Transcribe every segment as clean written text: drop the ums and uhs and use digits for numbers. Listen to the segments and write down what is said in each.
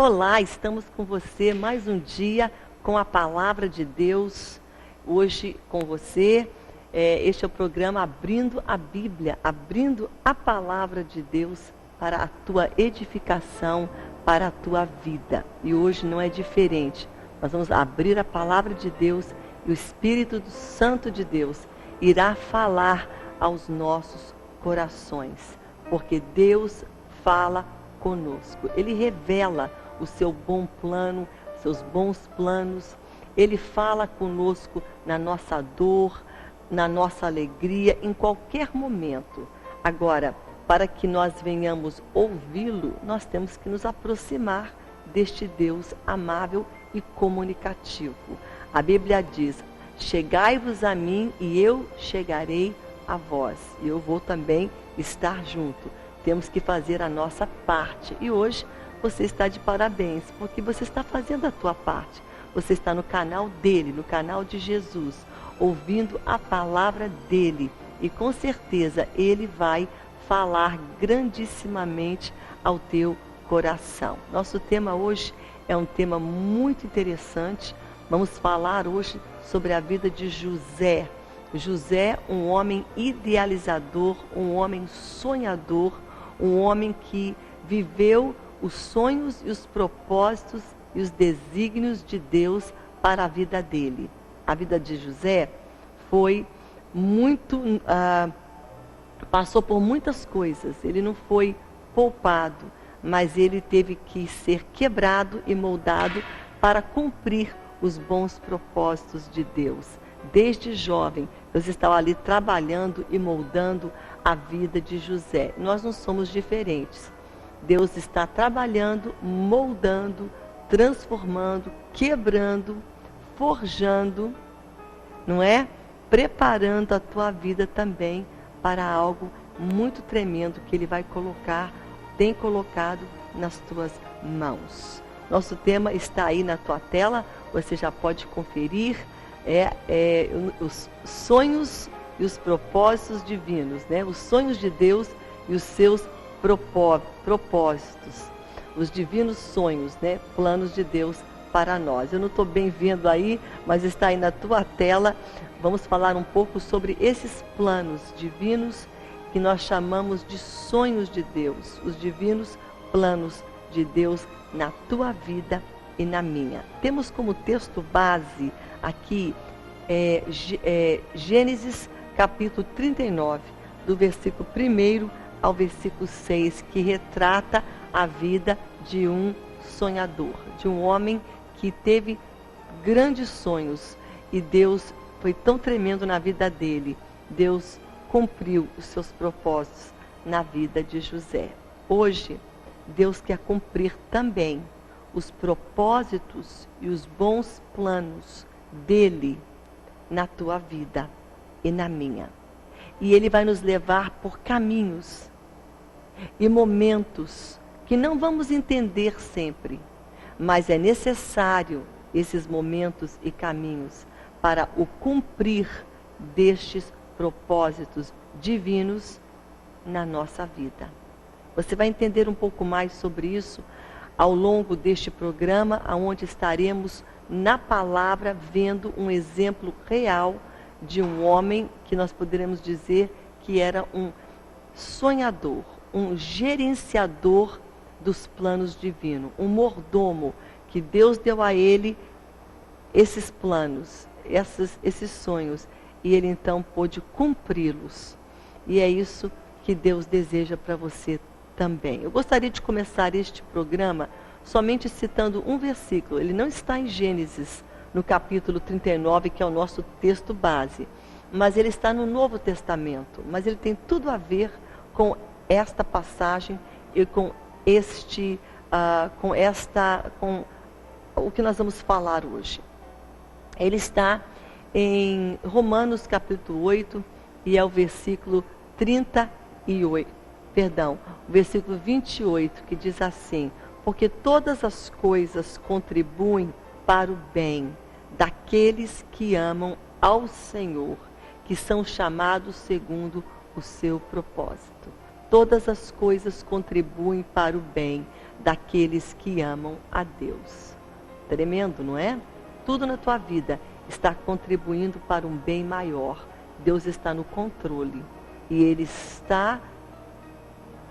Olá, estamos com você mais um dia com a Palavra de Deus. Hoje com você, este é o programa Abrindo a Bíblia, abrindo a Palavra de Deus para a tua edificação, para a tua vida. E hoje não é diferente. Nós vamos abrir a Palavra de Deus e o Espírito Santo de Deus irá falar aos nossos corações, porque Deus fala conosco. Ele revela o seu bom plano, seus bons planos. Ele fala conosco na nossa dor, na nossa alegria, em qualquer momento. Agora, para que nós venhamos ouvi-lo, nós temos que nos aproximar deste Deus amável e comunicativo. A Bíblia diz: chegai-vos a mim e eu chegarei a vós. E eu vou também estar junto. Temos que fazer a nossa parte. E hoje você está de parabéns, porque você está fazendo a tua parte. Você está no canal dele, no canal de Jesus, ouvindo a palavra dele. E com certeza ele vai falar grandissimamente ao teu coração. Nosso tema hoje é um tema muito interessante. Vamos falar hoje sobre a vida de José. José, um homem idealizador, um homem sonhador, um homem que viveu os sonhos e os propósitos e os desígnios de Deus para a vida dele. A vida de José foi passou por muitas coisas. Ele não foi poupado, mas ele teve que ser quebrado e moldado para cumprir os bons propósitos de Deus. Desde jovem, Deus estava ali trabalhando e moldando a vida de José. Nós não somos diferentes. Deus está trabalhando, moldando, transformando, quebrando, forjando, não é? Preparando a tua vida também para algo muito tremendo que Ele vai tem colocado nas tuas mãos. Nosso tema está aí na tua tela, você já pode conferir, os sonhos e os propósitos divinos, né? Os sonhos de Deus e os seus propósitos, os divinos sonhos, né? Planos de Deus para nós. Eu não estou bem vendo aí, mas está aí na tua tela. Vamos falar um pouco sobre esses planos divinos que nós chamamos de sonhos de Deus, os divinos planos de Deus na tua vida e na minha. Temos como texto base aqui Gênesis capítulo 39, do versículo 1 ao versículo 6, que retrata a vida de um sonhador, de um homem que teve grandes sonhos e Deus foi tão tremendo na vida dele. Deus cumpriu os seus propósitos na vida de José. Hoje, Deus quer cumprir também os propósitos e os bons planos dele na tua vida e na minha. E Ele vai nos levar por caminhos e momentos que não vamos entender sempre, mas é necessário esses momentos e caminhos para o cumprir destes propósitos divinos na nossa vida. Você vai entender um pouco mais sobre isso ao longo deste programa, onde estaremos na palavra vendo um exemplo real de um homem que nós poderemos dizer que era um sonhador, um gerenciador dos planos divinos, um mordomo, que Deus deu a ele esses planos, esses sonhos, e ele então pôde cumpri-los. E é isso que Deus deseja para você também. Eu gostaria de começar este programa somente citando um versículo. Ele não está em Gênesis, no capítulo 39, que é o nosso texto base, mas ele está no Novo Testamento, mas ele tem tudo a ver com esta passagem e com com o que nós vamos falar hoje. Ele está em Romanos capítulo 8 e é o versículo 28, que diz assim: porque todas as coisas contribuem para o bem daqueles que amam ao Senhor, que são chamados segundo o seu propósito. todas as coisas contribuem para o bem daqueles que amam a Deus. Tremendo, não é? Tudo na tua vida está contribuindo para um bem maior. Deus está no controle e Ele está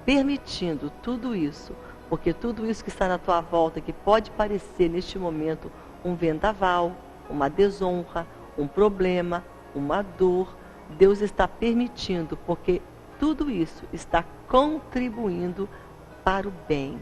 permitindo tudo isso, porque tudo isso que está na tua volta, que pode parecer neste momento um vendaval, uma desonra, um problema, uma dor, Deus está permitindo, porque tudo isso está contribuindo para o bem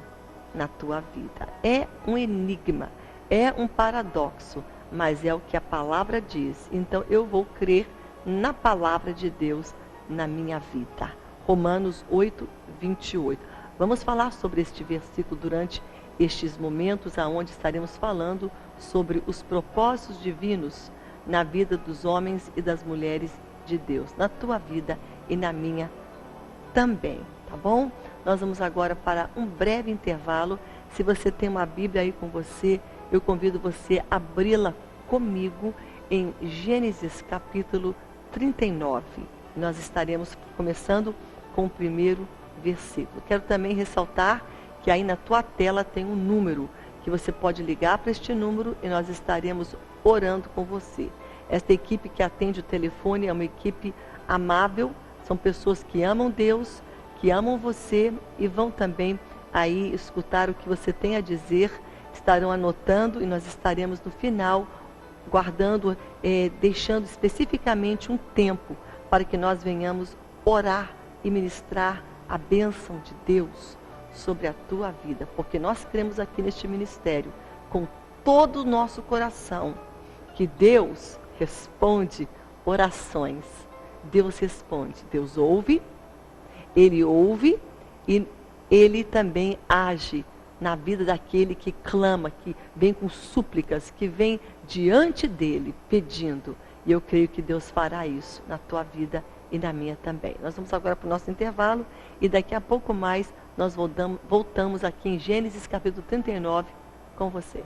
na tua vida. É um enigma, é um paradoxo, mas é o que a palavra diz. Então eu vou crer na palavra de Deus na minha vida. Romanos 8, 28. Vamos falar sobre este versículo durante estes momentos aonde estaremos falando sobre os propósitos divinos na vida dos homens e das mulheres de Deus, na tua vida e na minha também, tá bom? Nós vamos agora para um breve intervalo. Se você tem uma Bíblia aí com você, eu convido você a abri-la comigo em Gênesis capítulo 39. Nós estaremos começando com o primeiro versículo. Quero também ressaltar que aí na tua tela tem um número que você pode ligar para este número e nós estaremos orando com você. Esta equipe que atende o telefone é uma equipe amável, são pessoas que amam Deus, que amam você e vão também aí escutar o que você tem a dizer, estarão anotando e nós estaremos no final guardando, deixando especificamente um tempo para que nós venhamos orar e ministrar a bênção de Deus sobre a tua vida, porque nós cremos aqui neste ministério com todo o nosso coração que Deus responde orações. Deus responde, Deus ouve, Ele ouve e Ele também age na vida daquele que clama, que vem com súplicas, que vem diante dEle pedindo. E eu creio que Deus fará isso na tua vida e na minha também. Nós vamos agora para o nosso intervalo e daqui a pouco mais nós voltamos aqui em Gênesis capítulo 39 com você.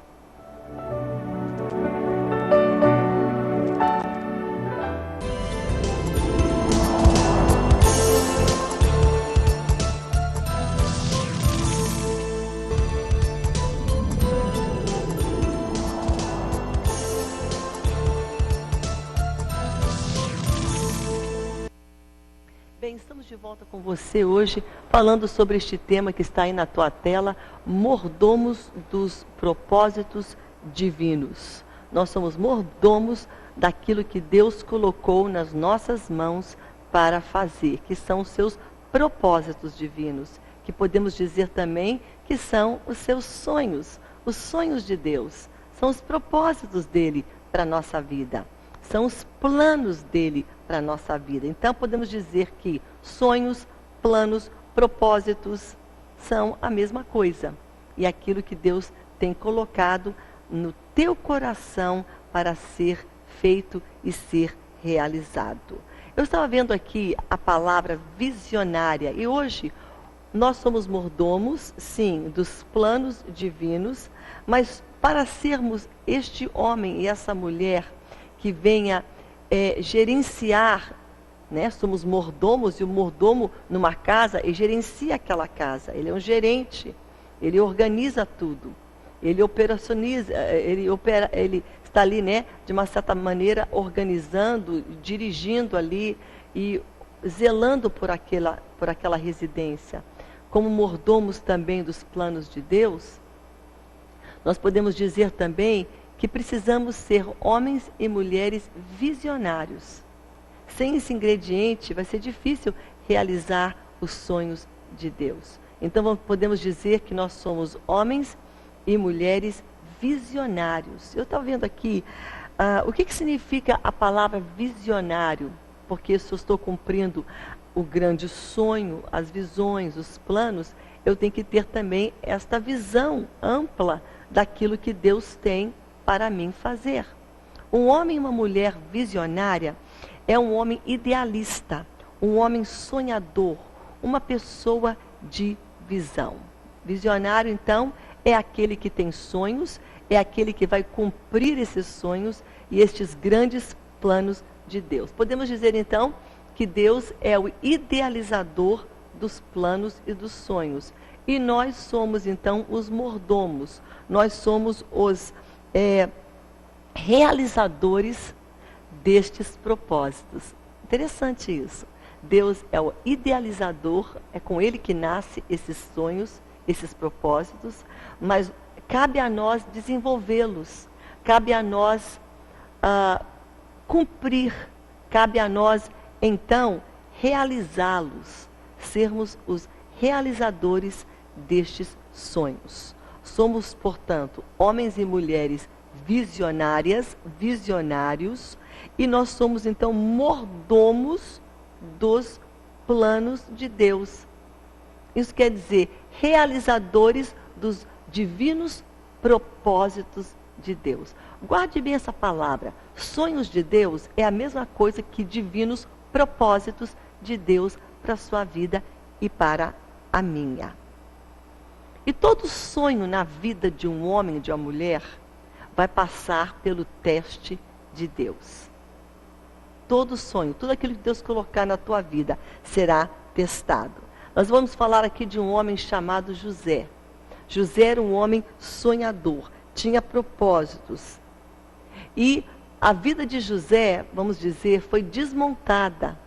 Bem, estamos de volta com você hoje, falando sobre este tema que está aí na tua tela, mordomos dos propósitos divinos. Nós somos mordomos daquilo que Deus colocou nas nossas mãos para fazer, que são os seus propósitos divinos, que podemos dizer também que são os seus sonhos, os sonhos de Deus, são os propósitos dele para a nossa vida. São os planos dele para a nossa vida. Então, podemos dizer que sonhos, planos, propósitos são a mesma coisa. E aquilo que Deus tem colocado no teu coração para ser feito e ser realizado. Eu estava vendo aqui a palavra visionária. E hoje, nós somos mordomos, sim, dos planos divinos. Mas para sermos este homem e essa mulher que venha gerenciar, né? Somos mordomos e o mordomo numa casa, ele gerencia aquela casa, ele é um gerente, ele organiza tudo, ele operacioniza, ele está ali, né? De uma certa maneira organizando, dirigindo ali e zelando por aquela residência. Como mordomos também dos planos de Deus, nós podemos dizer também que precisamos ser homens e mulheres visionários. Sem esse ingrediente, vai ser difícil realizar os sonhos de Deus. Então, podemos dizer que nós somos homens e mulheres visionários. Eu estava vendo aqui, o que significa a palavra visionário? Porque se eu estou cumprindo o grande sonho, as visões, os planos, eu tenho que ter também esta visão ampla daquilo que Deus tem para mim fazer. Um homem e uma mulher visionária é um homem idealista, um homem sonhador, uma pessoa de visão. Visionário, então, é aquele que tem sonhos, é aquele que vai cumprir esses sonhos e estes grandes planos de Deus. Podemos dizer, então, que Deus é o idealizador dos planos e dos sonhos. E nós somos, então, os mordomos. Nós somos os realizadores destes propósitos. Interessante isso. Deus é o idealizador, é com Ele que nasce esses sonhos, esses propósitos, mas cabe a nós desenvolvê-los, cabe a nós cumprir, cabe a nós, então, realizá-los, sermos os realizadores destes sonhos. Somos, portanto, homens e mulheres visionários, e nós somos, então, mordomos dos planos de Deus. Isso quer dizer, realizadores dos divinos propósitos de Deus. Guarde bem essa palavra. Sonhos de Deus é a mesma coisa que divinos propósitos de Deus para a sua vida e para a minha. E todo sonho na vida de um homem e de uma mulher vai passar pelo teste de Deus. Todo sonho, tudo aquilo que Deus colocar na tua vida será testado. Nós vamos falar aqui de um homem chamado José. José era um homem sonhador, tinha propósitos. E a vida de José, vamos dizer, foi desmontada,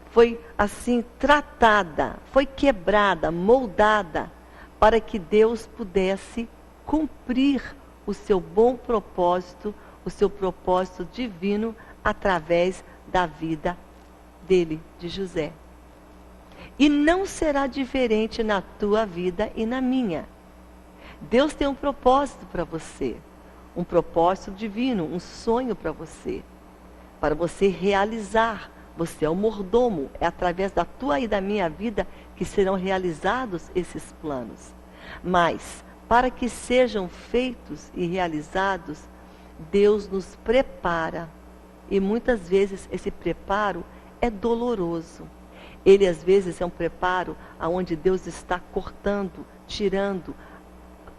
foi assim tratada, foi quebrada, moldada, para que Deus pudesse cumprir o seu bom propósito, o seu propósito divino, através da vida dele, de José. E não será diferente na tua vida e na minha. Deus tem um propósito para você, um propósito divino, um sonho para você realizar. Você é o mordomo, é através da tua e da minha vida que serão realizados esses planos. Mas, para que sejam feitos e realizados, Deus nos prepara. E muitas vezes esse preparo é doloroso. Ele às vezes é um preparo onde Deus está cortando, tirando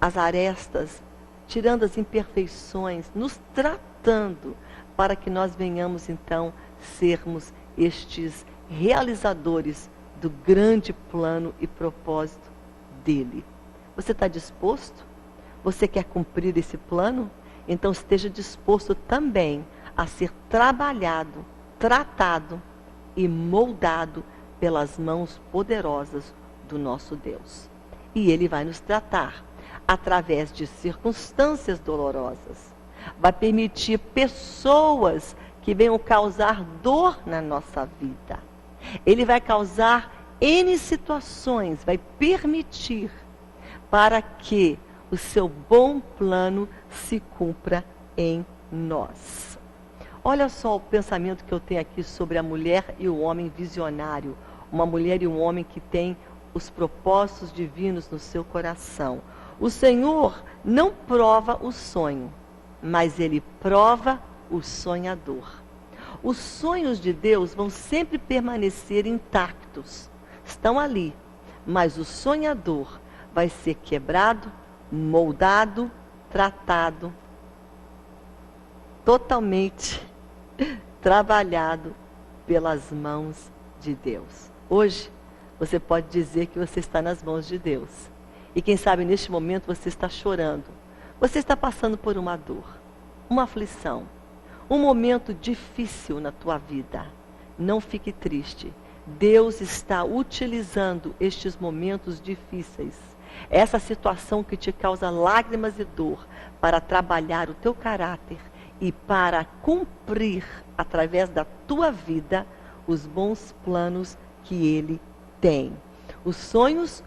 as arestas, tirando as imperfeições, nos tratando, para que nós venhamos então sermos estes realizadores do grande plano e propósito dele. Você está disposto? Você quer cumprir esse plano? Então esteja disposto também a ser trabalhado, tratado e moldado pelas mãos poderosas do nosso Deus. E Ele vai nos tratar através de circunstâncias dolorosas. Vai permitir pessoas que venham causar dor na nossa vida. Ele vai causar N situações, vai permitir para que o seu bom plano se cumpra em nós. Olha só o pensamento que eu tenho aqui sobre a mulher e o homem visionário. Uma mulher e um homem que tem os propósitos divinos no seu coração. O Senhor não prova o sonho, mas Ele prova o sonhador. Os sonhos de Deus vão sempre permanecer intactos. Estão ali, mas o sonhador vai ser quebrado, moldado, tratado, totalmente trabalhado pelas mãos de Deus. Hoje, você pode dizer que você está nas mãos de Deus. E quem sabe neste momento você está chorando. Você está passando por uma dor, uma aflição, um momento difícil na tua vida. Não fique triste. Deus está utilizando estes momentos difíceis, essa situação que te causa lágrimas e dor, para trabalhar o teu caráter e para cumprir, através da tua vida, os bons planos que Ele tem. Os sonhos,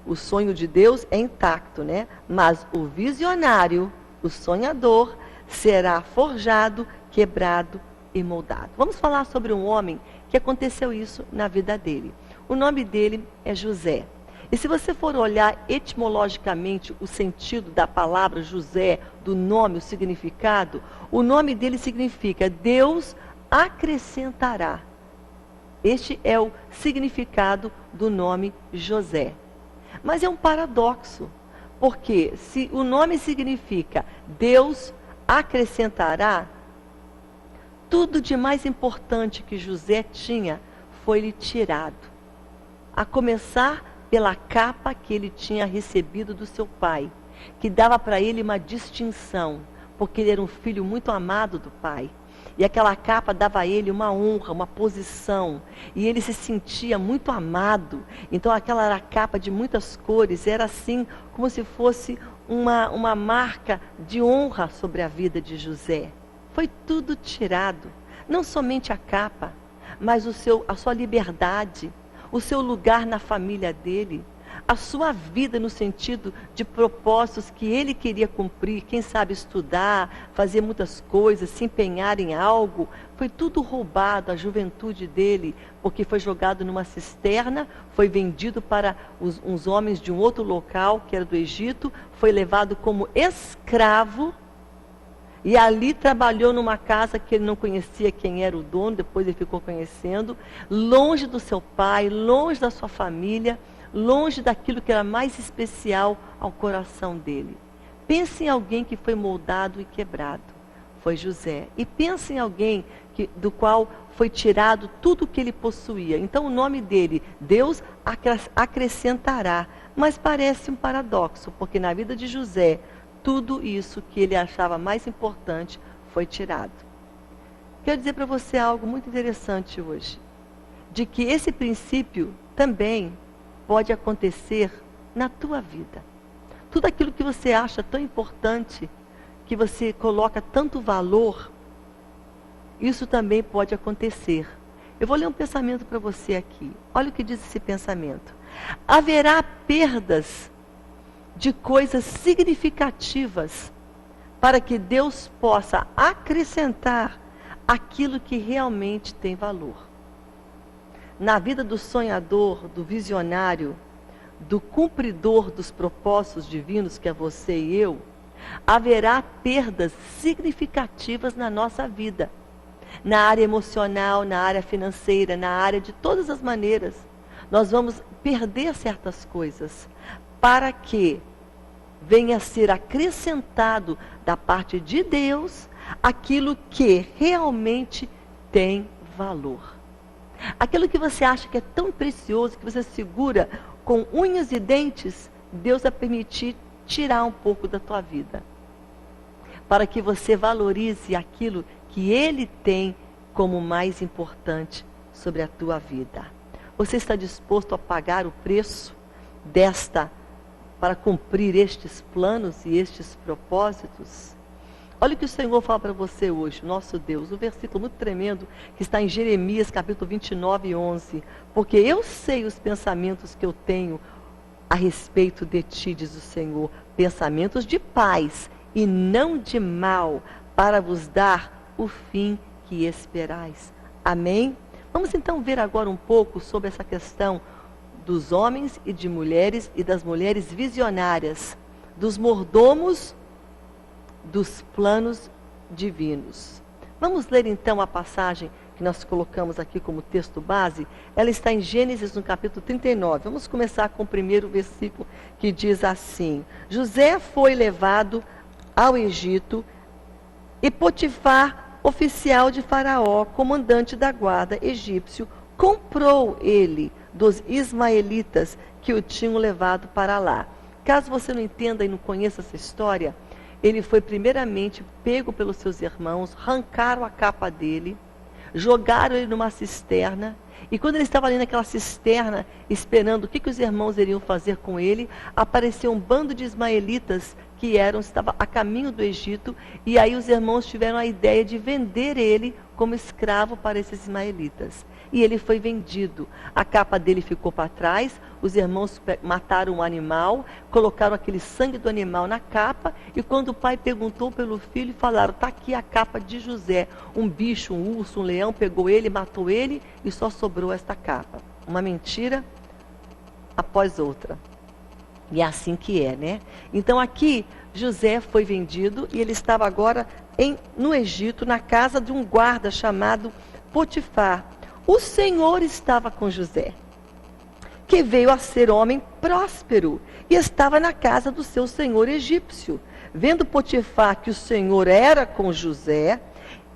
o sonho de Deus é intacto, né? Mas o visionário, o sonhador, será forjado, quebrado e moldado. Vamos falar sobre um homem que aconteceu isso na vida dele. O nome dele é José. E se você for olhar etimologicamente o sentido da palavra José, do nome, o significado, o nome dele significa Deus acrescentará. Este é o significado do nome José. Mas é um paradoxo, porque se o nome significa Deus acrescentará, tudo de mais importante que José tinha foi-lhe tirado. a começar pela capa que ele tinha recebido do seu pai, que dava para ele uma distinção, porque ele era um filho muito amado do pai. E aquela capa dava a ele uma honra, uma posição, e ele se sentia muito amado. Então aquela era a capa de muitas cores, era assim como se fosse uma marca de honra sobre a vida de José. Foi tudo tirado, não somente a capa, mas a sua liberdade, o seu lugar na família dele, a sua vida no sentido de propósitos que ele queria cumprir, quem sabe estudar, fazer muitas coisas, se empenhar em algo, foi tudo roubado, a juventude dele, porque foi jogado numa cisterna, foi vendido para uns homens de um outro local, que era do Egito, foi levado como escravo, e ali trabalhou numa casa que ele não conhecia quem era o dono, depois ele ficou conhecendo, longe do seu pai, longe da sua família, longe daquilo que era mais especial ao coração dele. Pense em alguém que foi moldado e quebrado. Foi José. E pense em alguém do qual foi tirado tudo o que ele possuía. Então o nome dele, Deus acrescentará. Mas parece um paradoxo, porque na vida de José, tudo isso que ele achava mais importante foi tirado. Quero dizer para você algo muito interessante hoje. De que esse princípio também pode acontecer na tua vida. Tudo aquilo que você acha tão importante, que você coloca tanto valor, isso também pode acontecer. Eu vou ler um pensamento para você aqui. Olha o que diz esse pensamento. Haverá perdas de coisas significativas para que Deus possa acrescentar aquilo que realmente tem valor. Na vida do sonhador, do visionário, do cumpridor dos propósitos divinos, que é você e eu, haverá perdas significativas na nossa vida. Na área emocional, na área financeira, na área de todas as maneiras. Nós vamos perder certas coisas para que venha a ser acrescentado da parte de Deus aquilo que realmente tem valor. Aquilo que você acha que é tão precioso, que você segura com unhas e dentes, Deus vai permitir tirar um pouco da tua vida. Para que você valorize aquilo que Ele tem como mais importante sobre a tua vida. Você está disposto a pagar o preço para cumprir estes planos e estes propósitos? Olha o que o Senhor fala para você hoje, nosso Deus, um versículo muito tremendo, que está em Jeremias, capítulo 29, 11. Porque eu sei os pensamentos que eu tenho a respeito de ti, diz o Senhor, pensamentos de paz e não de mal, para vos dar o fim que esperais. Amém? Vamos então ver agora um pouco sobre essa questão dos homens e de mulheres e das mulheres visionárias, dos mordomos dos planos divinos. Vamos ler então a passagem que nós colocamos aqui como texto base. Ela está em Gênesis, no capítulo 39. Vamos começar com o primeiro versículo, que diz assim: José foi levado ao Egito e Potifar, oficial de Faraó, comandante da guarda egípcio, comprou ele dos ismaelitas que o tinham levado para lá. Caso você não entenda e não conheça essa história, ele foi primeiramente pego pelos seus irmãos, arrancaram a capa dele, jogaram ele numa cisterna, e quando ele estava ali naquela cisterna, esperando o que os irmãos iriam fazer com ele, apareceu um bando de ismaelitas que estava a caminho do Egito, e aí os irmãos tiveram a ideia de vender ele como escravo para esses ismaelitas. E ele foi vendido. A capa dele ficou para trás, os irmãos mataram um animal, colocaram aquele sangue do animal na capa, e quando o pai perguntou pelo filho, falaram: está aqui a capa de José. Um bicho, um urso, um leão pegou ele, matou ele, e só sobrou esta capa. Uma mentira após outra. E é assim que é, né? Então aqui, José foi vendido, e ele estava agora no Egito, na casa de um guarda chamado Potifar. O Senhor estava com José, que veio a ser homem próspero, e estava na casa do seu senhor egípcio. Vendo Potifar que o Senhor era com José,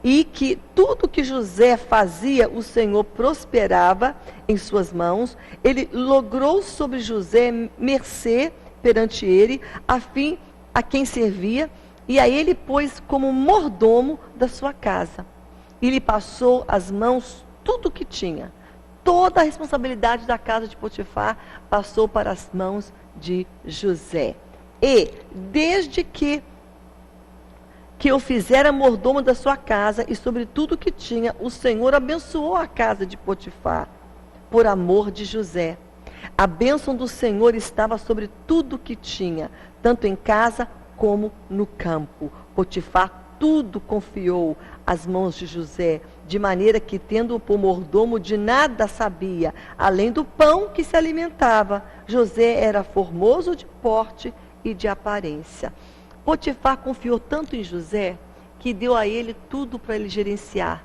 e que tudo que José fazia, o Senhor prosperava em suas mãos. Ele logrou sobre José mercê perante ele, a fim a quem servia, e a ele pôs como mordomo da sua casa. E lhe passou as mãos tudo o que tinha. Toda a responsabilidade da casa de Potifar passou para as mãos de José. E, desde que o fizera mordomo da sua casa e sobre tudo que tinha, o Senhor abençoou a casa de Potifar, por amor de José. A bênção do Senhor estava sobre tudo que tinha, tanto em casa como no campo. Potifar tudo confiou às mãos de José, de maneira que, tendo-o por mordomo, de nada sabia, além do pão que se alimentava. José era formoso de porte e de aparência. Potifar confiou tanto em José, que deu a ele tudo para ele gerenciar.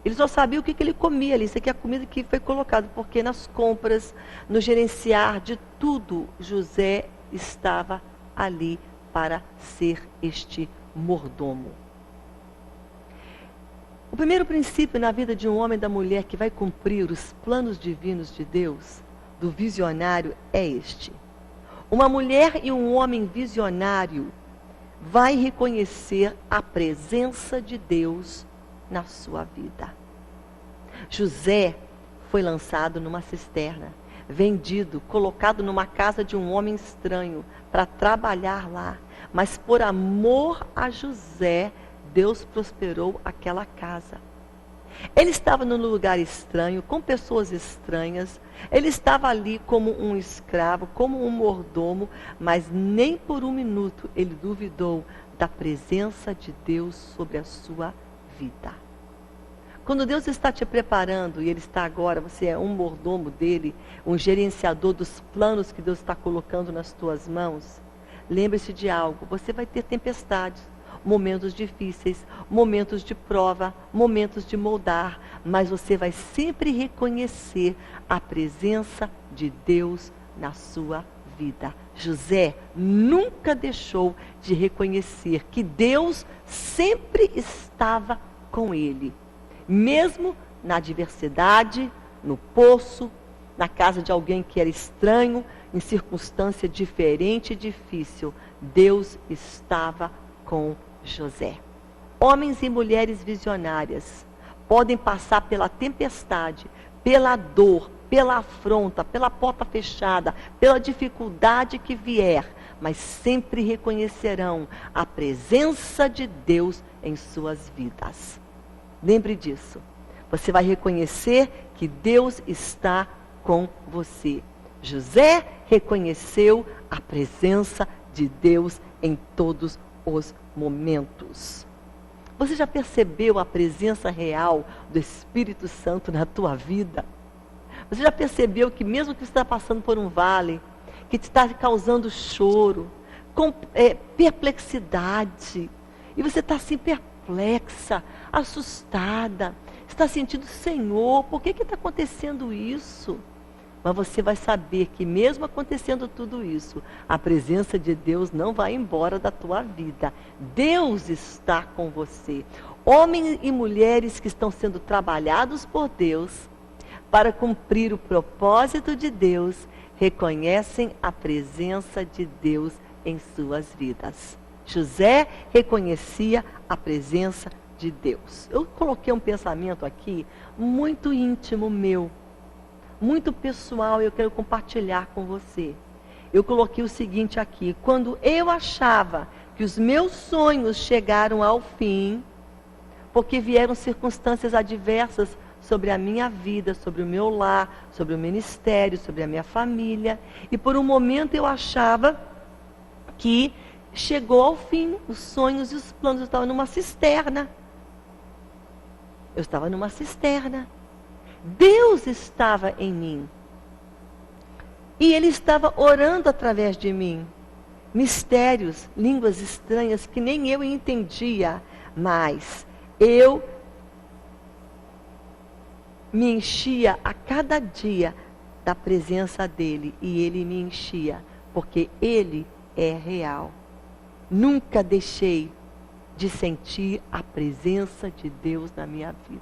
Ele só sabia o que ele comia ali. Isso aqui é a comida que foi colocada, porque nas compras, no gerenciar de tudo, José estava ali para ser este mordomo. O primeiro princípio na vida de um homem e da mulher que vai cumprir os planos divinos de Deus, do visionário, é este. Uma mulher e um homem visionário vai reconhecer a presença de Deus na sua vida. José foi lançado numa cisterna, vendido, colocado numa casa de um homem estranho para trabalhar lá. Mas por amor a José, Deus prosperou aquela casa. Ele estava num lugar estranho, com pessoas estranhas. Ele estava ali como um escravo, como um mordomo, mas nem por um minuto ele duvidou da presença de Deus sobre a sua vida. Quando Deus está te preparando, e Ele está agora, você é um mordomo dEle, um gerenciador dos planos que Deus está colocando nas tuas mãos, lembre-se de algo: você vai ter tempestades, momentos difíceis, momentos de prova, momentos de moldar, mas você vai sempre reconhecer a presença de Deus na sua vida. José nunca deixou de reconhecer que Deus sempre estava com ele, mesmo na adversidade, no poço, na casa de alguém que era estranho, em circunstância diferente e difícil. Deus estava com José. Homens e mulheres visionárias podem passar pela tempestade, pela dor, pela afronta, pela porta fechada, pela dificuldade que vier, mas sempre reconhecerão a presença de Deus em suas vidas. Lembre disso. Você vai reconhecer que Deus está com você. José reconheceu a presença de Deus em todos os momentos. Você já percebeu a presença real do Espírito Santo na tua vida? Você já percebeu que mesmo que você está passando por um vale, que te está causando choro, perplexidade, e você está assim perplexa, assustada, está sentindo: Senhor, por que está acontecendo isso? Mas você vai saber que mesmo acontecendo tudo isso, a presença de Deus não vai embora da tua vida. Deus está com você. Homens e mulheres que estão sendo trabalhados por Deus para cumprir o propósito de Deus, reconhecem a presença de Deus em suas vidas. José reconhecia a presença de Deus. Eu coloquei um pensamento aqui muito íntimo meu, muito pessoal, eu quero compartilhar com você. Eu coloquei o seguinte aqui: quando eu achava que os meus sonhos chegaram ao fim, porque vieram circunstâncias adversas sobre a minha vida, sobre o meu lar, sobre o ministério, sobre a minha família, e por um momento eu achava que chegou ao fim, os sonhos e os planos. Eu estava numa cisterna. Eu estava numa cisterna. Deus estava em mim. E Ele estava orando através de mim. Mistérios, línguas estranhas que nem eu entendia, mas eu me enchia a cada dia da presença dEle. E Ele me enchia, porque Ele é real. Nunca deixei de sentir a presença de Deus na minha vida.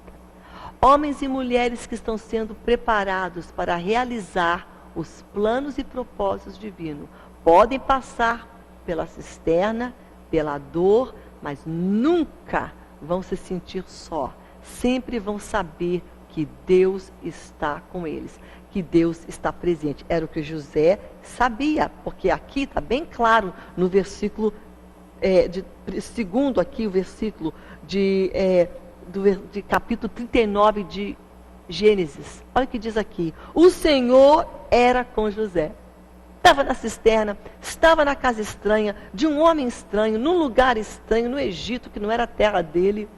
Homens e mulheres que estão sendo preparados para realizar os planos e propósitos divinos podem passar pela cisterna, pela dor, mas nunca vão se sentir só. Sempre vão saber que Deus está com eles, que Deus está presente. Era o que José sabia, porque aqui está bem claro no versículo, segundo aqui o versículo de capítulo 39 de Gênesis. Olha o que diz aqui. O Senhor era com José. Estava na cisterna, estava na casa estranha, de um homem estranho, num lugar estranho, no Egito, que não era a terra dele.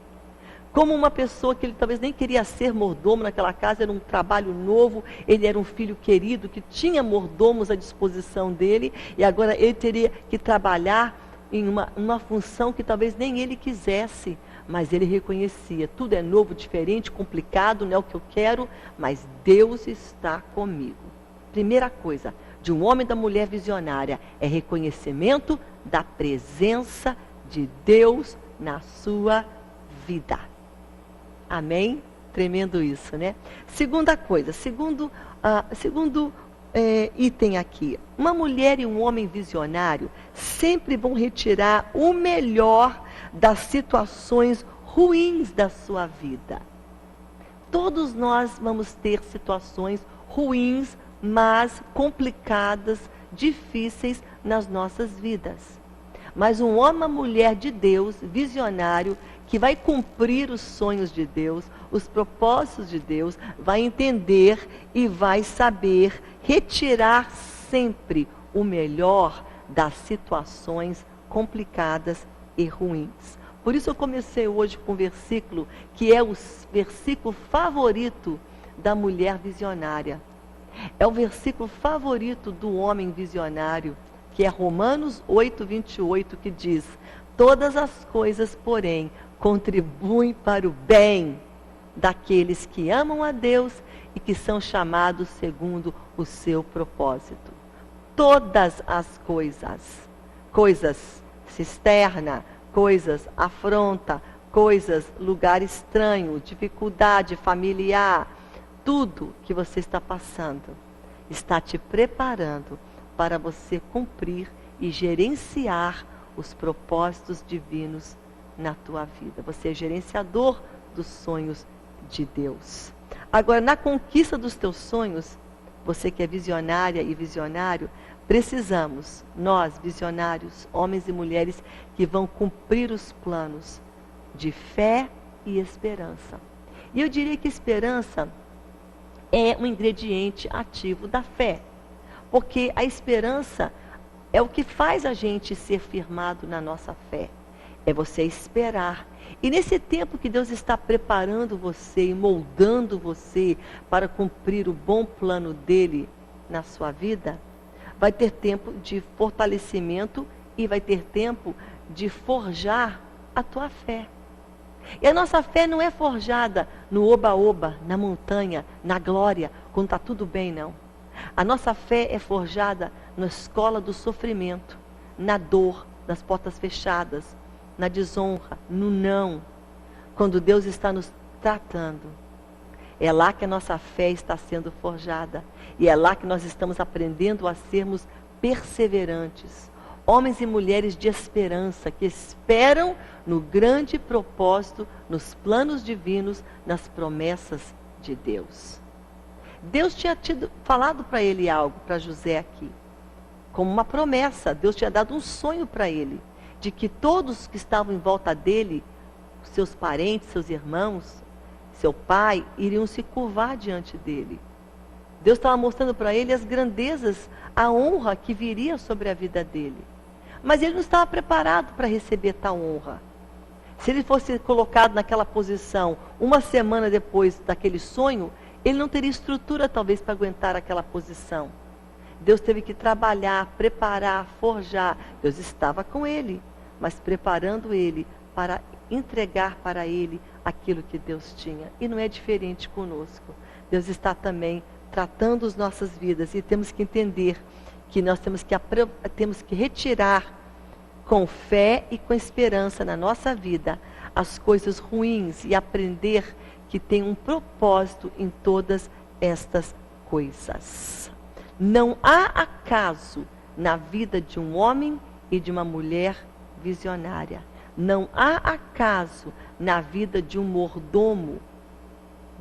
Como uma pessoa que ele talvez nem queria ser mordomo naquela casa, era um trabalho novo, ele era um filho querido, que tinha mordomos à disposição dele, e agora ele teria que trabalhar em uma função que talvez nem ele quisesse, mas ele reconhecia, tudo é novo, diferente, complicado, não é o que eu quero, mas Deus está comigo. Primeira coisa, de um homem e da mulher visionária, é reconhecimento da presença de Deus na sua vida. Amém? Tremendo isso, né? Segunda coisa, segundo item aqui. Uma mulher e um homem visionário sempre vão retirar o melhor das situações ruins da sua vida. Todos nós vamos ter situações ruins, mas complicadas, difíceis nas nossas vidas. Mas um homem, uma mulher de Deus, visionário, que vai cumprir os sonhos de Deus, os propósitos de Deus, vai entender e vai saber retirar sempre o melhor das situações complicadas e ruins. Por isso eu comecei hoje com um versículo que é o versículo favorito da mulher visionária. É o versículo favorito do homem visionário, que é Romanos 8:28, que diz: todas as coisas, porém, contribuem para o bem daqueles que amam a Deus e que são chamados segundo o seu propósito. Todas as coisas cisterna, coisas afronta, coisas lugar estranho, dificuldade familiar, tudo que você está passando está te preparando para você cumprir e gerenciar os propósitos divinos na tua vida. Você é gerenciador dos sonhos de Deus. Agora, na conquista dos teus sonhos, você que é visionária e visionário, precisamos, nós visionários, homens e mulheres que vão cumprir os planos de fé e esperança. E eu diria que esperança é um ingrediente ativo da fé, porque a esperança é o que faz a gente ser firmado na nossa fé. É você esperar. E nesse tempo que Deus está preparando você e moldando você para cumprir o bom plano dele na sua vida, vai ter tempo de fortalecimento e vai ter tempo de forjar a tua fé. E a nossa fé não é forjada no oba-oba, na montanha, na glória, quando está tudo bem, não. A nossa fé é forjada na escola do sofrimento, na dor, nas portas fechadas, na desonra, no não. Quando Deus está nos tratando, é lá que a nossa fé está sendo forjada. E é lá que nós estamos aprendendo a sermos perseverantes. Homens e mulheres de esperança, que esperam no grande propósito, nos planos divinos, nas promessas de Deus. Deus tinha falado para ele algo, para José aqui, como uma promessa. Deus tinha dado um sonho para ele, de que todos que estavam em volta dele, seus parentes, seus irmãos, seu pai, iriam se curvar diante dele. Deus estava mostrando para ele as grandezas, a honra que viria sobre a vida dele. Mas ele não estava preparado para receber tal honra. Se ele fosse colocado naquela posição uma semana depois daquele sonho, ele não teria estrutura talvez para aguentar aquela posição. Deus teve que trabalhar, preparar, forjar. Deus estava com ele, mas preparando ele para entregar para ele aquilo que Deus tinha. E não é diferente conosco. Deus está também tratando as nossas vidas e temos que entender que nós temos que retirar com fé e com esperança na nossa vida, as coisas ruins e aprender que tem um propósito em todas estas coisas. Não há acaso na vida de um homem e de uma mulher visionária. Não há acaso na vida de um mordomo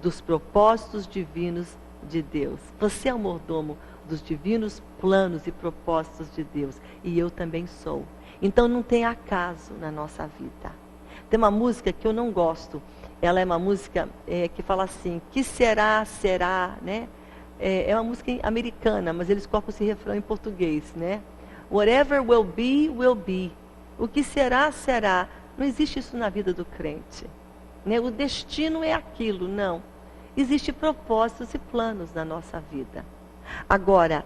dos propósitos divinos de Deus. Você é o mordomo dos divinos planos e propósitos de Deus. E eu também sou. Então não tem acaso na nossa vida. Tem uma música que eu não gosto. Ela é uma música que fala assim, que será, será, né? É uma música americana, mas eles colocam esse refrão em português, né? Whatever will be, will be. O que será, será. Não existe isso na vida do crente. Né? O destino é aquilo, não. Existem propósitos e planos na nossa vida. Agora,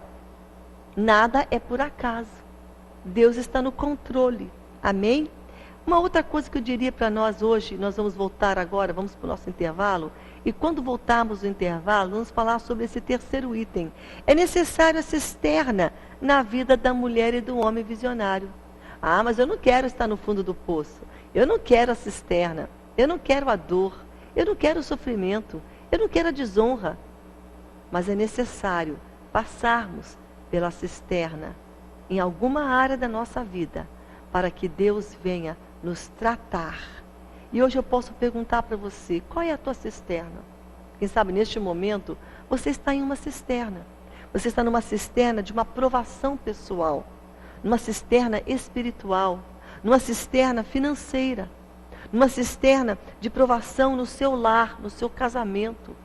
nada é por acaso. Deus está no controle. Amém? Uma outra coisa que eu diria para nós hoje, nós vamos voltar agora, vamos para o nosso intervalo, e quando voltarmos do intervalo, vamos falar sobre esse terceiro item. É necessário a cisterna na vida da mulher e do homem visionário. Ah, mas eu não quero estar no fundo do poço. Eu não quero a cisterna. Eu não quero a dor. Eu não quero o sofrimento. Eu não quero a desonra. Mas é necessário passarmos pela cisterna em alguma área da nossa vida para que Deus venha nos tratar. E hoje eu posso perguntar para você, qual é a tua cisterna? Quem sabe neste momento você está em uma cisterna. Você está numa cisterna de uma provação pessoal, numa cisterna espiritual, numa cisterna financeira, numa cisterna de provação no seu lar, no seu casamento,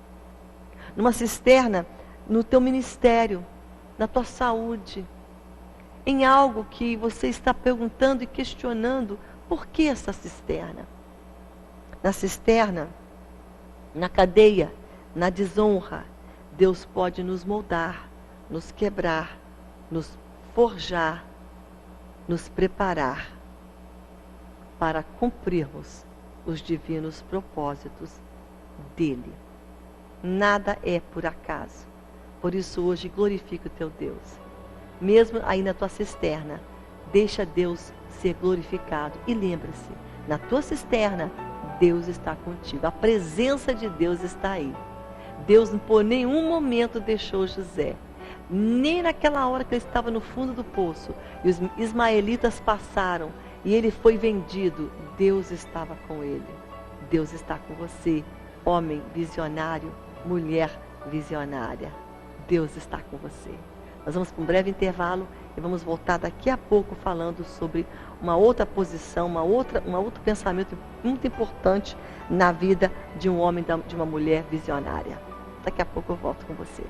numa cisterna no teu ministério, na tua saúde, em algo que você está perguntando e questionando, por que essa cisterna? Na cisterna, na cadeia, na desonra, Deus pode nos moldar, nos quebrar, nos forjar, nos preparar para cumprirmos os divinos propósitos dele. Nada é por acaso. Por isso hoje glorifica o teu Deus. Mesmo aí na tua cisterna, deixa Deus ser glorificado. E lembra-se, na tua cisterna, Deus está contigo. A presença de Deus está aí. Deus por nenhum momento deixou José. Nem naquela hora que ele estava no fundo do poço. E os ismaelitas passaram. E ele foi vendido. Deus estava com ele. Deus está com você. Homem visionário, mulher visionária. Deus está com você. Nós vamos para um breve intervalo e vamos voltar daqui a pouco falando sobre uma outra posição, um outro pensamento muito importante na vida de um homem, de uma mulher visionária. Daqui a pouco eu volto com você.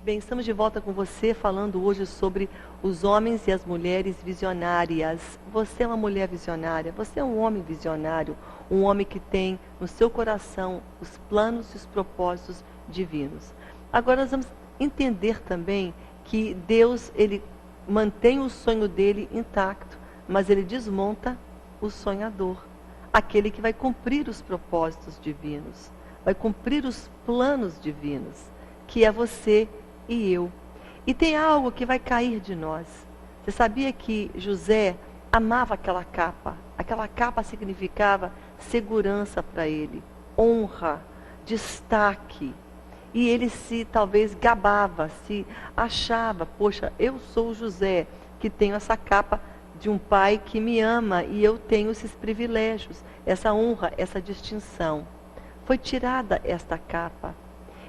Bem, estamos de volta com você, falando hoje sobre os homens e as mulheres visionárias. Você é uma mulher visionária, você é um homem visionário, um homem que tem no seu coração os planos e os propósitos divinos. Agora nós vamos entender também que Deus, ele mantém o sonho dele intacto, mas ele desmonta o sonhador, aquele que vai cumprir os propósitos divinos, vai cumprir os planos divinos, que é você e eu. E tem algo que vai cair de nós. Você sabia que José amava aquela capa? Aquela capa significava segurança para ele, honra, destaque. E ele se talvez gabava, se achava, poxa, eu sou José, que tenho essa capa de um pai que me ama e eu tenho esses privilégios, essa honra, essa distinção. Foi tirada esta capa.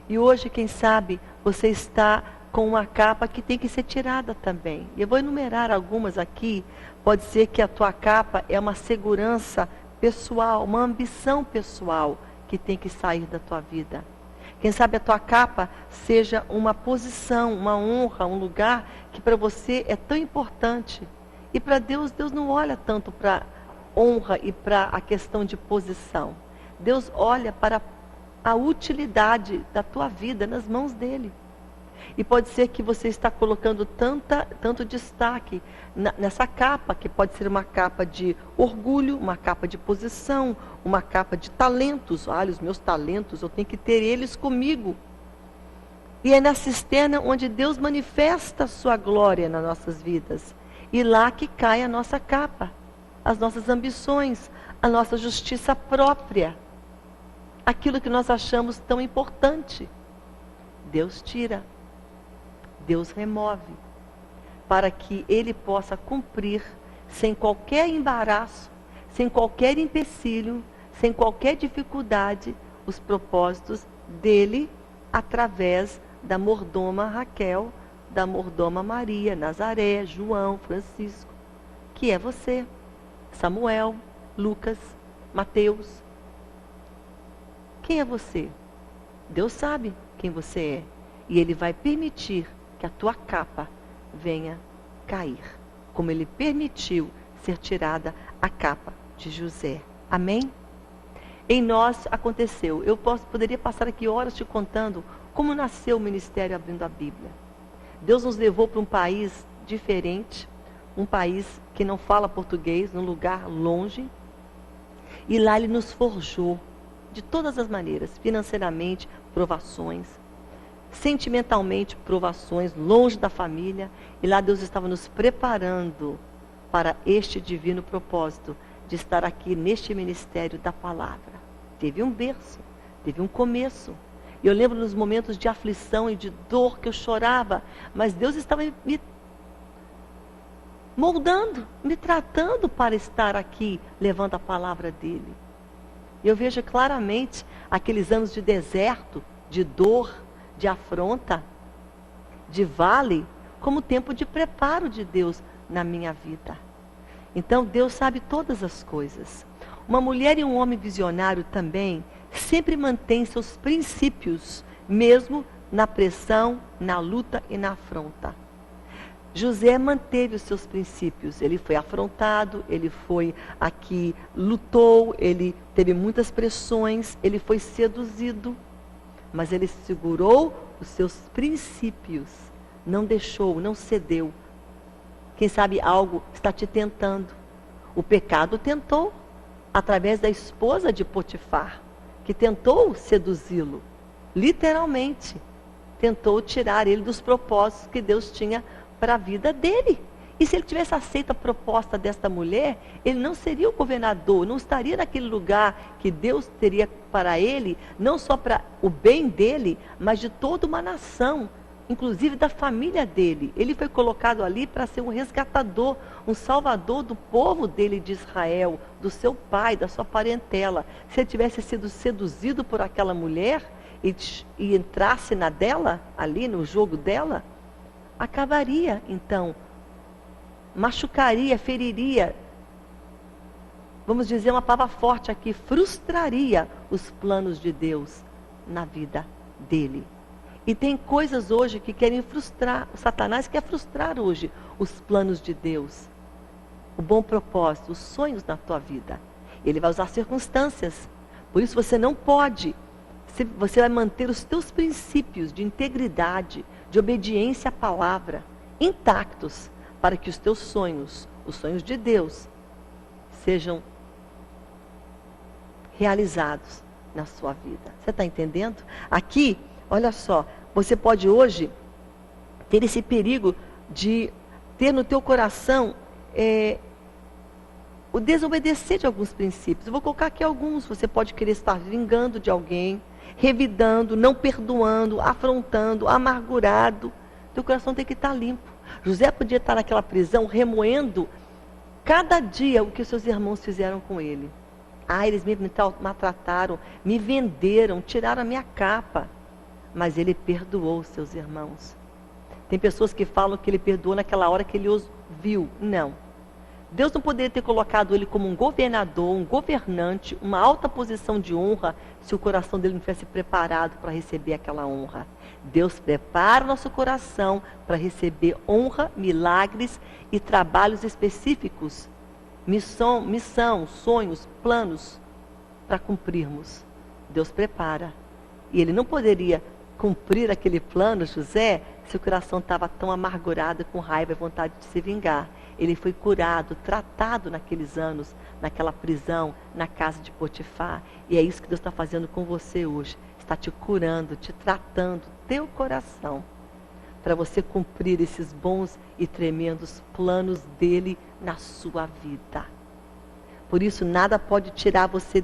E hoje, quem sabe, você está com uma capa que tem que ser tirada também. E eu vou enumerar algumas aqui. Pode ser que a tua capa é uma segurança pessoal, uma ambição pessoal que tem que sair da tua vida. Quem sabe a tua capa seja uma posição, uma honra, um lugar que para você é tão importante. E para Deus, Deus não olha tanto para honra e para a questão de posição. Deus olha para a utilidade da tua vida nas mãos dele. E pode ser que você está colocando tanto destaque nessa capa, que pode ser uma capa de orgulho, uma capa de posição, uma capa de talentos. Olha, os meus talentos, eu tenho que ter eles comigo. E é na cisterna onde Deus manifesta a sua glória nas nossas vidas. E lá que cai a nossa capa, as nossas ambições, a nossa justiça própria. Aquilo que nós achamos tão importante. Deus tira. Deus remove, para que Ele possa cumprir, sem qualquer embaraço, sem qualquer empecilho, sem qualquer dificuldade, os propósitos dEle, através da mordoma Raquel, da mordoma Maria, Nazaré, João, Francisco, que é você, Samuel, Lucas, Mateus. Quem é você? Deus sabe quem você é, e Ele vai permitir que a tua capa venha cair, como Ele permitiu ser tirada a capa de José. Amém? Em nós aconteceu. Eu poderia passar aqui horas te contando como nasceu o Ministério Abrindo a Bíblia. Deus nos levou para um país diferente, um país que não fala português, num lugar longe, e lá Ele nos forjou de todas as maneiras, financeiramente, provações, sentimentalmente, provações, longe da família, e lá Deus estava nos preparando para este divino propósito de estar aqui neste ministério da palavra. Teve um berço, teve um começo. E eu lembro nos momentos de aflição e de dor que eu chorava, mas Deus estava me moldando, me tratando para estar aqui, levando a palavra dEle. E eu vejo claramente aqueles anos de deserto, de dor, de afronta, de vale, como tempo de preparo de Deus na minha vida. Então Deus sabe todas as coisas. Uma mulher e um homem visionário também sempre mantém seus princípios, mesmo na pressão, na luta e na afronta. José manteve os seus princípios. Ele foi afrontado, ele foi aqui, lutou, ele teve muitas pressões, ele foi seduzido, mas ele segurou os seus princípios, não deixou, não cedeu. Quem sabe algo está te tentando. O pecado tentou, através da esposa de Potifar, que tentou seduzi-lo, literalmente, tentou tirar ele dos propósitos que Deus tinha para a vida dele. E se ele tivesse aceito a proposta desta mulher, ele não seria o governador, não estaria naquele lugar que Deus teria para ele, não só para o bem dele, mas de toda uma nação, inclusive da família dele. Ele foi colocado ali para ser um resgatador, um salvador do povo dele de Israel, do seu pai, da sua parentela. Se ele tivesse sido seduzido por aquela mulher e entrasse na dela, ali no jogo dela, acabaria então, machucaria, feriria, vamos dizer uma palavra forte aqui, frustraria os planos de Deus na vida dele. E tem coisas hoje que querem frustrar, o Satanás quer frustrar hoje os planos de Deus, o bom propósito, os sonhos na tua vida. Ele vai usar circunstâncias, por isso você não pode, você vai manter os teus princípios de integridade, de obediência à palavra, intactos, para que os teus sonhos, os sonhos de Deus, sejam realizados na sua vida. Você está entendendo? Aqui, olha só, você pode hoje ter esse perigo de ter no teu coração o desobedecer de alguns princípios. Eu vou colocar aqui alguns. Você pode querer estar vingando de alguém, revidando, não perdoando, afrontando, amargurado. Teu coração tem que estar limpo. José podia estar naquela prisão remoendo cada dia o que os seus irmãos fizeram com ele. Ah, eles me maltrataram, me venderam, tiraram a minha capa. Mas ele perdoou os seus irmãos. Tem pessoas que falam que ele perdoou naquela hora que ele os viu. Não. Deus não poderia ter colocado ele como um governador, um governante, uma alta posição de honra, se o coração dele não tivesse preparado para receber aquela honra. Deus prepara o nosso coração para receber honra, milagres e trabalhos específicos. Missão, sonhos, planos para cumprirmos. Deus prepara. E ele não poderia cumprir aquele plano, José, seu coração estava tão amargurado, com raiva e vontade de se vingar. Ele foi curado, tratado naqueles anos, naquela prisão, na casa de Potifar. E é isso que Deus está fazendo com você hoje. Está te curando, te tratando, teu coração, para você cumprir esses bons e tremendos planos dele na sua vida. Por isso, nada pode tirar você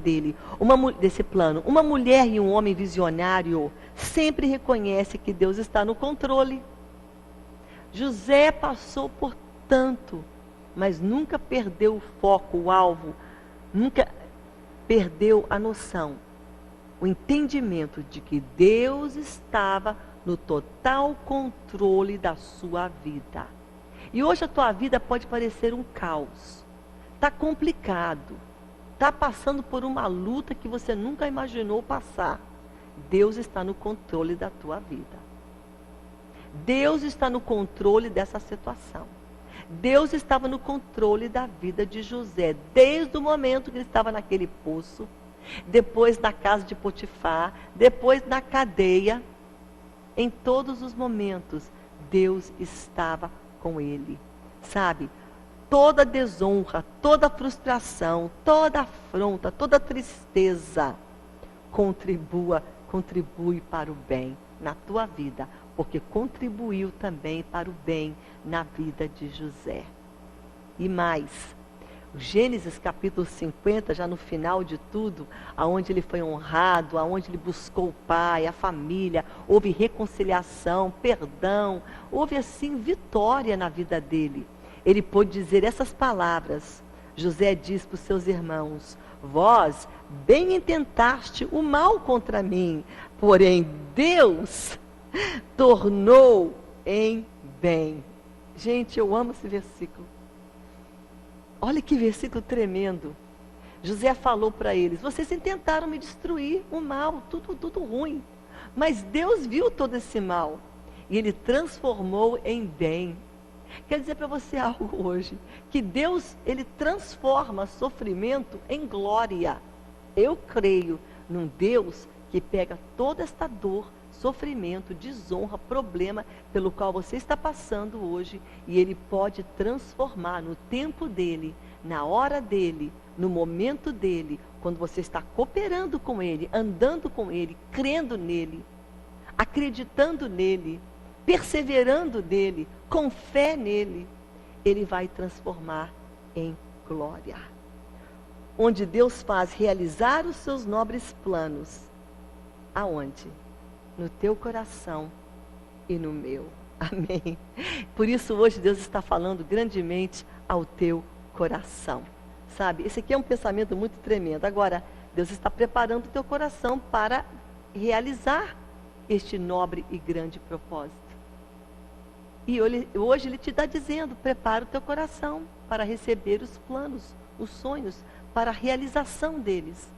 desse plano. Uma mulher e um homem visionário sempre reconhece que Deus está no controle. José passou por tanto, mas nunca perdeu o foco, o alvo, nunca perdeu a noção, o entendimento de que Deus estava no total controle da sua vida. E hoje a tua vida pode parecer um caos. Está complicado. Está passando por uma luta que você nunca imaginou passar. Deus está no controle da tua vida. Deus está no controle dessa situação. Deus estava no controle da vida de José, desde o momento que ele estava naquele poço, depois na casa de Potifar, depois na cadeia. Em todos os momentos, Deus estava com ele. Sabe? Toda desonra, toda frustração, toda afronta, toda tristeza contribui para o bem na tua vida, porque contribuiu também para o bem na vida de José. E mais, Gênesis capítulo 50, já no final de tudo, aonde ele foi honrado, aonde ele buscou o pai, a família, houve reconciliação, perdão, houve assim vitória na vida dele. Ele pôde dizer essas palavras. José diz para os seus irmãos: vós bem intentaste o mal contra mim, porém Deus tornou em bem. Gente, eu amo esse versículo. Olha que versículo tremendo. José falou para eles: vocês intentaram me destruir, o mal, tudo ruim. Mas Deus viu todo esse mal e Ele transformou em bem. Quer dizer para você algo hoje, que Deus, Ele transforma sofrimento em glória. Eu creio num Deus que pega toda esta dor, sofrimento, desonra, problema pelo qual você está passando hoje, e Ele pode transformar no tempo dEle, na hora dEle, no momento dEle, quando você está cooperando com Ele, andando com Ele, crendo nele, acreditando nele, perseverando nele, com fé nele, Ele vai transformar em glória. Onde Deus faz realizar os seus nobres planos. Aonde? No teu coração e no meu. Amém. Por isso hoje Deus está falando grandemente ao teu coração. Sabe, esse aqui é um pensamento muito tremendo. Agora, Deus está preparando o teu coração para realizar este nobre e grande propósito. E hoje Ele te está dizendo: prepara o teu coração para receber os planos, os sonhos, para a realização deles.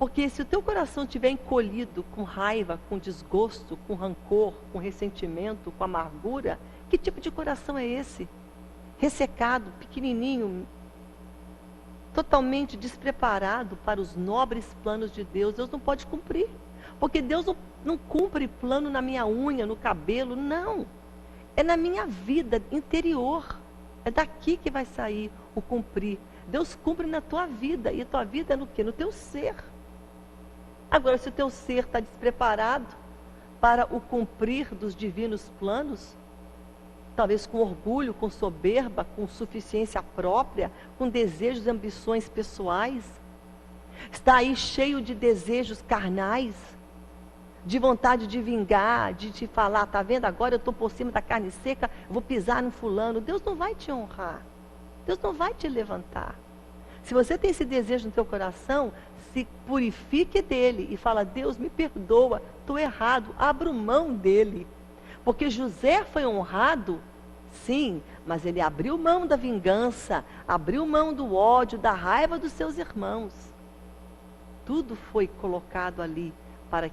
Porque se o teu coração estiver encolhido com raiva, com desgosto, com rancor, com ressentimento, com amargura, que tipo de coração é esse? Ressecado, pequenininho, totalmente despreparado para os nobres planos de Deus. Deus não pode cumprir. Porque Deus não cumpre plano na minha unha, no cabelo, não. É na minha vida interior. É daqui que vai sair o cumprir. Deus cumpre na tua vida. E a tua vida é no quê? No teu ser. Agora, se o teu ser está despreparado para o cumprir dos divinos planos, talvez com orgulho, com soberba, com suficiência própria, com desejos e ambições pessoais, está aí cheio de desejos carnais, de vontade de vingar, de te falar: tá vendo, agora eu estou por cima da carne seca, eu vou pisar no fulano. Deus não vai te honrar. Deus não vai te levantar. Se você tem esse desejo no teu coração, se purifique dele e fala: Deus, me perdoa, estou errado, abro mão dele. Porque José foi honrado, sim, mas ele abriu mão da vingança, abriu mão do ódio, da raiva dos seus irmãos. Tudo foi colocado ali para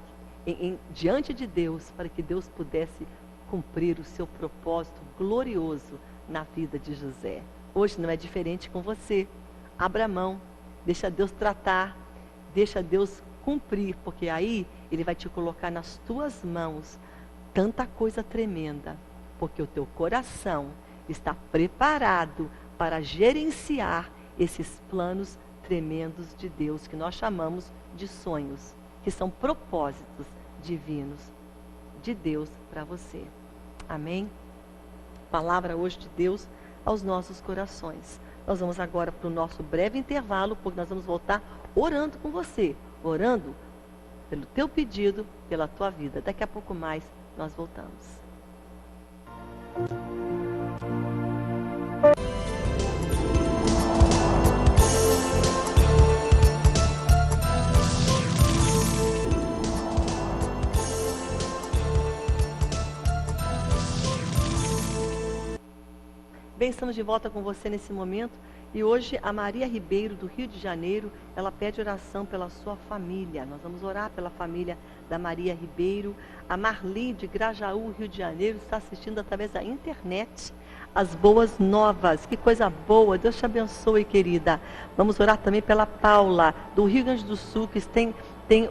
diante de Deus, para que Deus pudesse cumprir o seu propósito glorioso na vida de José. Hoje não é diferente com você. Abra mão, deixa Deus tratar, deixa Deus cumprir, porque aí Ele vai te colocar nas tuas mãos tanta coisa tremenda, porque o teu coração está preparado para gerenciar esses planos tremendos de Deus, que nós chamamos de sonhos, que são propósitos divinos de Deus para você. Amém? Palavra hoje de Deus aos nossos corações. Nós vamos agora para o nosso breve intervalo, porque nós vamos voltar orando com você, orando pelo teu pedido, pela tua vida. Daqui a pouco mais nós voltamos. Bem, estamos de volta com você nesse momento. E hoje a Maria Ribeiro, do Rio de Janeiro, ela pede oração pela sua família. Nós vamos orar pela família da Maria Ribeiro. A Marli, de Grajaú, Rio de Janeiro, está assistindo através da internet as boas novas. Que coisa boa, Deus te abençoe, querida. Vamos orar também pela Paula, do Rio Grande do Sul, que tem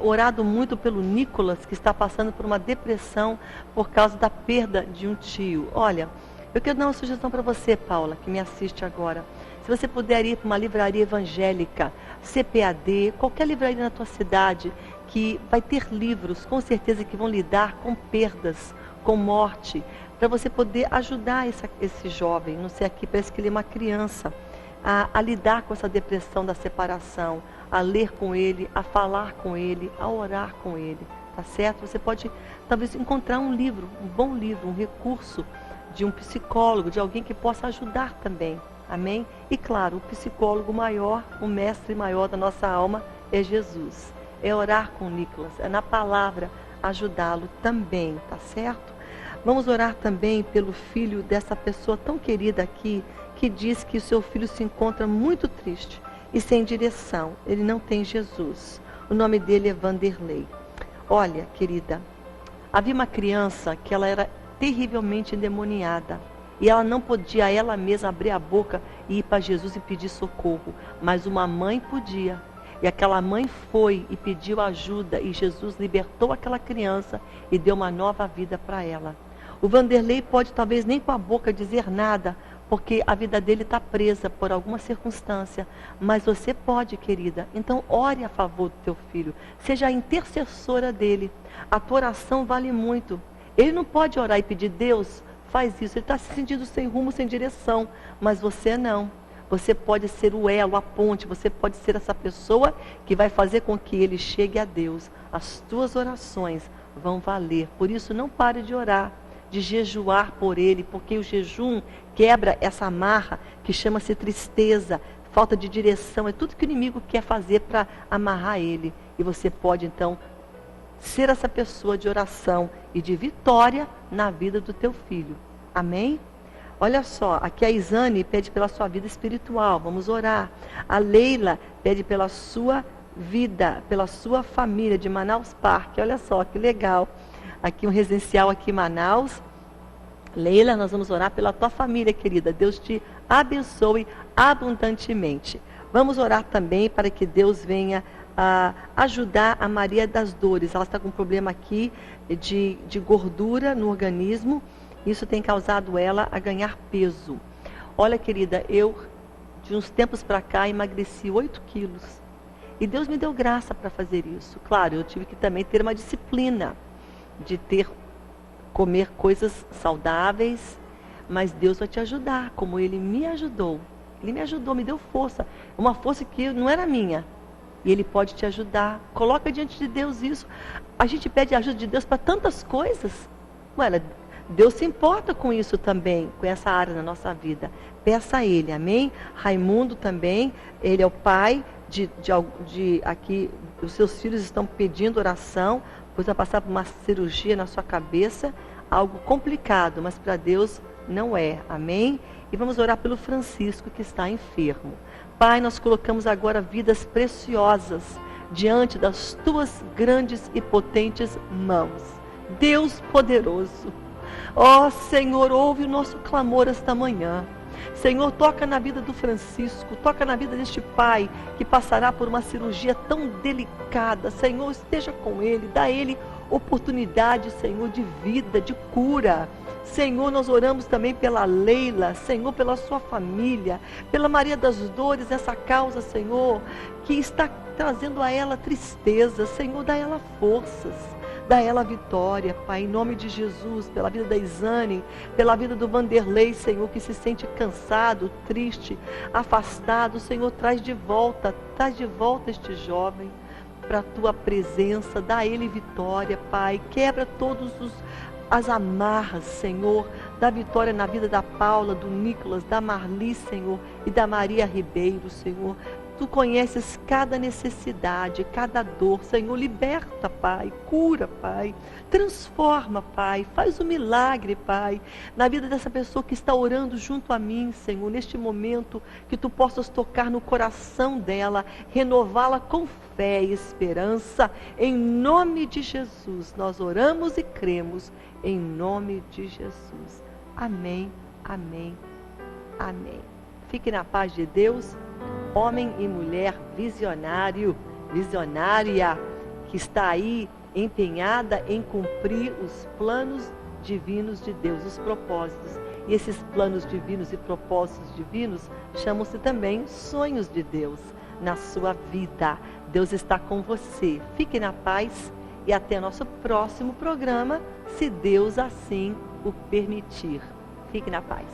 orado muito pelo Nicolas, que está passando por uma depressão por causa da perda de um tio. Olha, eu quero dar uma sugestão para você, Paula, que me assiste agora. Se você puder ir para uma livraria evangélica, CPAD, qualquer livraria na tua cidade, que vai ter livros, com certeza, que vão lidar com perdas, com morte, para você poder ajudar esse jovem, não sei, aqui parece que ele é uma criança, a lidar com essa depressão da separação, a ler com ele, a falar com ele, a orar com ele, tá certo? Você pode, talvez, encontrar um livro, um bom livro, um recurso de um psicólogo, de alguém que possa ajudar também. Amém? E claro, o psicólogo maior, o mestre maior da nossa alma é Jesus. É orar com o Nicolas, é na palavra ajudá-lo também, tá certo? Vamos orar também pelo filho dessa pessoa tão querida aqui, que diz que o seu filho se encontra muito triste e sem direção. Ele não tem Jesus. O nome dele é Vanderlei. Olha, querida, havia uma criança que ela era terrivelmente endemoniada. E ela não podia ela mesma abrir a boca e ir para Jesus e pedir socorro. Mas uma mãe podia. E aquela mãe foi e pediu ajuda. E Jesus libertou aquela criança e deu uma nova vida para ela. O Vanderlei pode talvez nem com a boca dizer nada, porque a vida dele está presa por alguma circunstância. Mas você pode, querida. Então ore a favor do teu filho. Seja a intercessora dele. A tua oração vale muito. Ele não pode orar e pedir, Deus, faz isso. Ele está se sentindo sem rumo, sem direção. Mas você não. Você pode ser o elo, a ponte. Você pode ser essa pessoa que vai fazer com que ele chegue a Deus. As tuas orações vão valer. Por isso, não pare de orar, de jejuar por ele. Porque o jejum quebra essa amarra que chama-se tristeza, falta de direção. É tudo que o inimigo quer fazer para amarrar ele. E você pode, então, ser essa pessoa de oração e de vitória na vida do teu filho. Amém? Olha só, aqui a Isane pede pela sua vida espiritual. Vamos orar. A Leila pede pela sua vida, pela sua família de Manaus Parque. Olha só, que legal. Aqui um residencial aqui em Manaus. Leila, nós vamos orar pela tua família, querida. Deus te abençoe abundantemente. Vamos orar também para que Deus venha ajudar a Maria das Dores. Ela está com um problema aqui de gordura no organismo. Isso tem causado ela a ganhar peso. Olha, querida, eu de uns tempos para cá emagreci 8 quilos. E Deus me deu graça para fazer isso. Claro, eu tive que também ter uma disciplina de comer coisas saudáveis, mas Deus vai te ajudar, como Ele me ajudou. Ele me ajudou, me deu força. Uma força que não era minha. E Ele pode te ajudar. Coloca diante de Deus isso. A gente pede a ajuda de Deus para tantas coisas. Ué, Deus se importa com isso também, com essa área na nossa vida. Peça a Ele, amém? Raimundo também, ele é o pai de aqui, os seus filhos estão pedindo oração, pois vai passar por uma cirurgia na sua cabeça, algo complicado, mas para Deus não é, amém? E vamos orar pelo Francisco, que está enfermo. Pai, nós colocamos agora vidas preciosas diante das tuas grandes e potentes mãos. Deus poderoso, ó Senhor, ouve o nosso clamor esta manhã. Senhor, toca na vida do Francisco, toca na vida deste pai que passará por uma cirurgia tão delicada. Senhor, esteja com ele, dá a ele oportunidade, Senhor, de vida, de cura. Senhor, nós oramos também pela Leila, Senhor, pela sua família, pela Maria das Dores, essa causa, Senhor, que está trazendo a ela tristeza. Senhor, dá a ela forças, dá a ela vitória, Pai, em nome de Jesus, pela vida da Isane, pela vida do Vanderlei, Senhor, que se sente cansado, triste, afastado. Senhor, traz de volta este jovem para a tua presença, dá a ele vitória, Pai, quebra todos as amarras, Senhor, dá vitória na vida da Paula, do Nicolas, da Marli, Senhor, e da Maria Ribeiro, Senhor. Tu conheces cada necessidade, cada dor, Senhor, liberta, Pai, cura, Pai, transforma, Pai, faz um milagre, Pai, na vida dessa pessoa que está orando junto a mim, Senhor, neste momento, que Tu possas tocar no coração dela, renová-la com fé e esperança, em nome de Jesus, nós oramos e cremos, em nome de Jesus, amém, amém, amém. Fique na paz de Deus. Homem e mulher visionário, visionária, que está aí empenhada em cumprir os planos divinos de Deus, os propósitos. E esses planos divinos e propósitos divinos chamam-se também sonhos de Deus na sua vida. Deus está com você. Fique na paz e até nosso próximo programa, se Deus assim o permitir. Fique na paz.